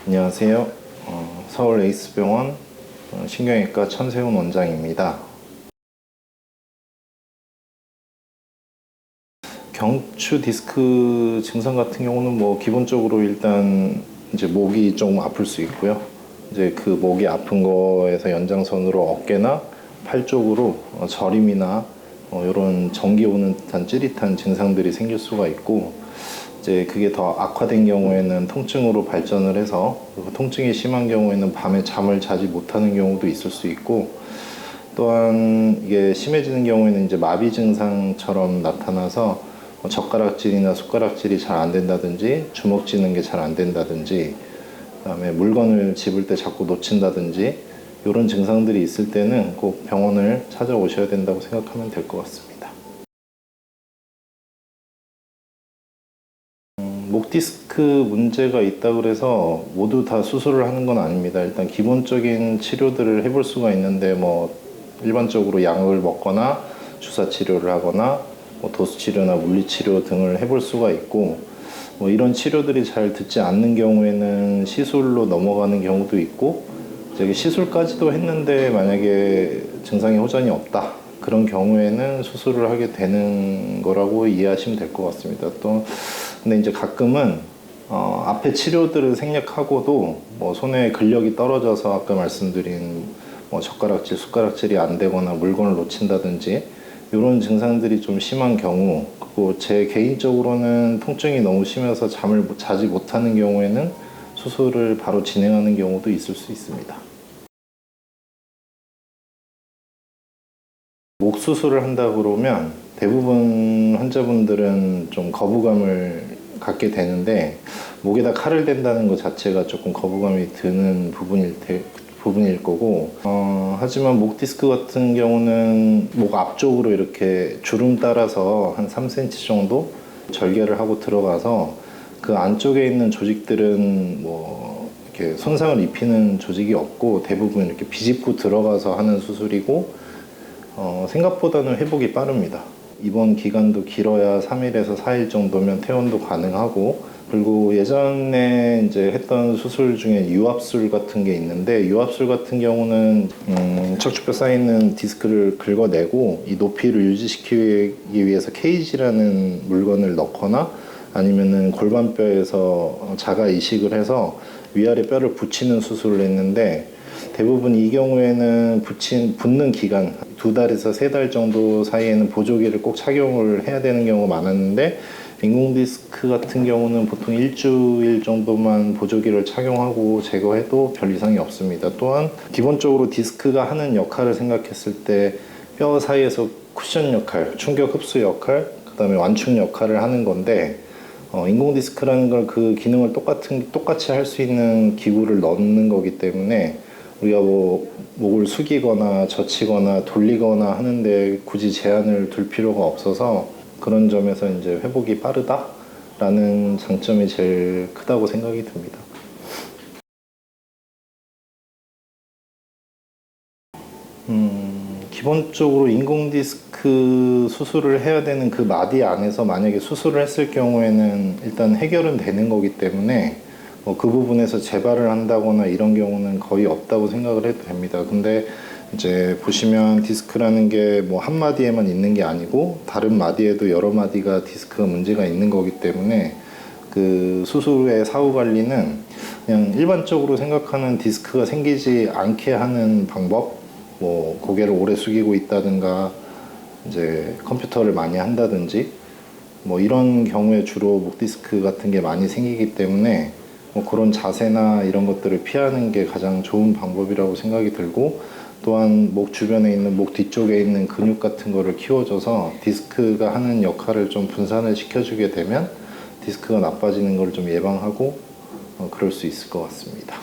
안녕하세요. 서울 에이스병원 신경외과 천세훈 원장입니다. 경추 디스크 증상 같은 경우는 기본적으로 일단 이제 목이 조금 아플 수 있고요. 이제 그 목이 아픈 거에서 연장선으로 어깨나 팔 쪽으로 저림이나 이런 전기 오는 듯한 찌릿한 증상들이 생길 수가 있고, 이제 그게 더 악화된 경우에는 통증으로 발전을 해서, 통증이 심한 경우에는 밤에 잠을 자지 못하는 경우도 있을 수 있고, 또한 이게 심해지는 경우에는 이제 마비 증상처럼 나타나서 젓가락질이나 숟가락질이 잘 안 된다든지, 주먹 쥐는 게 잘 안 된다든지, 그다음에 물건을 집을 때 자꾸 놓친다든지, 이런 증상들이 있을 때는 꼭 병원을 찾아오셔야 된다고 생각하면 될 것 같습니다. 목 디스크 문제가 있다 그래서 모두 다 수술을 하는 건 아닙니다. 일단 기본적인 치료들을 해볼 수가 있는데, 일반적으로 약을 먹거나 주사 치료를 하거나 도수 치료나 물리 치료 등을 해볼 수가 있고, 이런 치료들이 잘 듣지 않는 경우에는 시술로 넘어가는 경우도 있고, 시술까지도 했는데 만약에 증상이 호전이 없다, 그런 경우에는 수술을 하게 되는 거라고 이해하시면 될 것 같습니다. 또 근데 이제 가끔은 앞에 치료들을 생략하고도 손에 근력이 떨어져서 아까 말씀드린 젓가락질, 숟가락질이 안 되거나 물건을 놓친다든지 이런 증상들이 좀 심한 경우, 그리고 제 개인적으로는 통증이 너무 심해서 잠을 자지 못하는 경우에는 수술을 바로 진행하는 경우도 있을 수 있습니다. 목 수술을 한다 그러면 대부분 환자분들은 좀 거부감을 갖게 되는데, 목에다 칼을 댄다는 것 자체가 조금 거부감이 드는 부분일 거고, 하지만 목 디스크 같은 경우는 목 앞쪽으로 이렇게 주름 따라서 한 3cm 정도 절개를 하고 들어가서 그 안쪽에 있는 조직들은 이렇게 손상을 입히는 조직이 없고, 대부분 이렇게 비집고 들어가서 하는 수술이고, 생각보다는 회복이 빠릅니다. 입원 기간도 길어야 3일에서 4일 정도면 퇴원도 가능하고, 그리고 예전에 이제 했던 수술 중에 유압술 같은 게 있는데, 유압술 같은 경우는 척추뼈 쌓이는 디스크를 긁어내고 이 높이를 유지시키기 위해서 케이지라는 물건을 넣거나 아니면은 골반뼈에서 자가 이식을 해서 위아래 뼈를 붙이는 수술을 했는데, 대부분 이 경우에는 붙는 기간 2달에서 3달 정도 사이에는 보조기를 꼭 착용을 해야 되는 경우가 많았는데, 인공 디스크 같은 경우는 보통 일주일 정도만 보조기를 착용하고 제거해도 별 이상이 없습니다. 또한 기본적으로 디스크가 하는 역할을 생각했을 때 뼈 사이에서 쿠션 역할, 충격 흡수 역할, 그 다음에 완충 역할을 하는 건데, 인공 디스크라는 걸 그 기능을 똑같이 할 수 있는 기구를 넣는 거기 때문에 우리가 목을 숙이거나 젖히거나 돌리거나 하는데 굳이 제한을 둘 필요가 없어서, 그런 점에서 이제 회복이 빠르다라는 장점이 제일 크다고 생각이 듭니다. 기본적으로 인공 디스크 수술을 해야 되는 그 마디 안에서 만약에 수술을 했을 경우에는 일단 해결은 되는 거기 때문에 그 부분에서 재발을 한다거나 이런 경우는 거의 없다고 생각을 해도 됩니다. 근데 이제 보시면 디스크라는 게 한 마디에만 있는 게 아니고 다른 마디에도 여러 마디가 디스크가 문제가 있는 거기 때문에, 그 수술 후의 사후 관리는 그냥 일반적으로 생각하는 디스크가 생기지 않게 하는 방법, 고개를 오래 숙이고 있다든가 이제 컴퓨터를 많이 한다든지 이런 경우에 주로 목 디스크 같은 게 많이 생기기 때문에 그런 자세나 이런 것들을 피하는 게 가장 좋은 방법이라고 생각이 들고, 또한 목 주변에 있는 목 뒤쪽에 있는 근육 같은 거를 키워줘서 디스크가 하는 역할을 좀 분산을 시켜주게 되면 디스크가 나빠지는 걸 좀 예방하고 그럴 수 있을 것 같습니다.